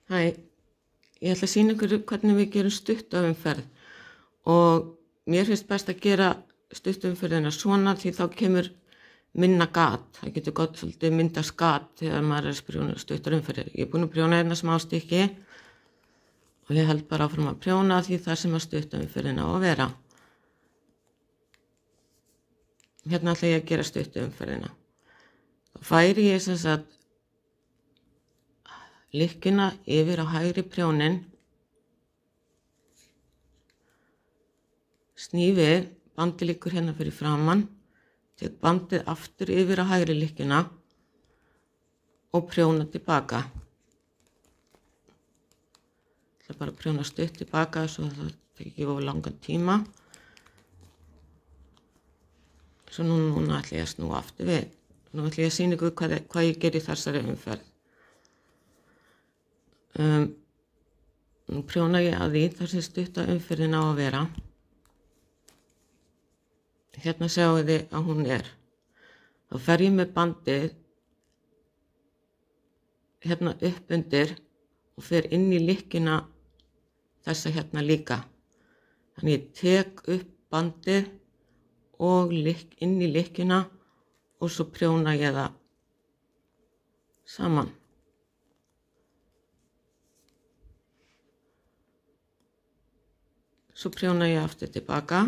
Hæ, ég ætla að sýna ykkur hvernig við gerum stuttumferð og mér finnst best að gera stuttumferðina svona því þá kemur minna gat. Það getur gott svolítið myndast gat þegar maður er að prjóna stuttumferðir. Ég er búin að prjóna hérna smá stykki og ég held bara áfram að prjóna því það sem að stuttumferðin á að vera. Hérna ætla ég að gera stuttumferðina. Þá færi ég sem sagt lykkjuna yfir á hægri prjónin, snífi, bandið liggur hérna fyrir framan, tek bandið aftur yfir á hægri lykkjuna og prjóna tilbaka. Ég ætla bara að prjóna stutt tilbaka svo það tekur ekki of langan tíma. Svo núna ætla ég að snúa aftur við. Nú ætla ég að sýna ykkur hvað ég ger í þessari umferð. Nú prjóna ég að því þar sem stutta umferðin á að vera. Hérna sjáum þið að hún er. Þá fer ég með bandið hérna upp undir og fer inn í lykkjuna þessa hérna líka. Þannig ég tek upp bandið og inn í lykkjuna og svo prjóna ég það saman. Svo prjóna ég aftur tilbaka.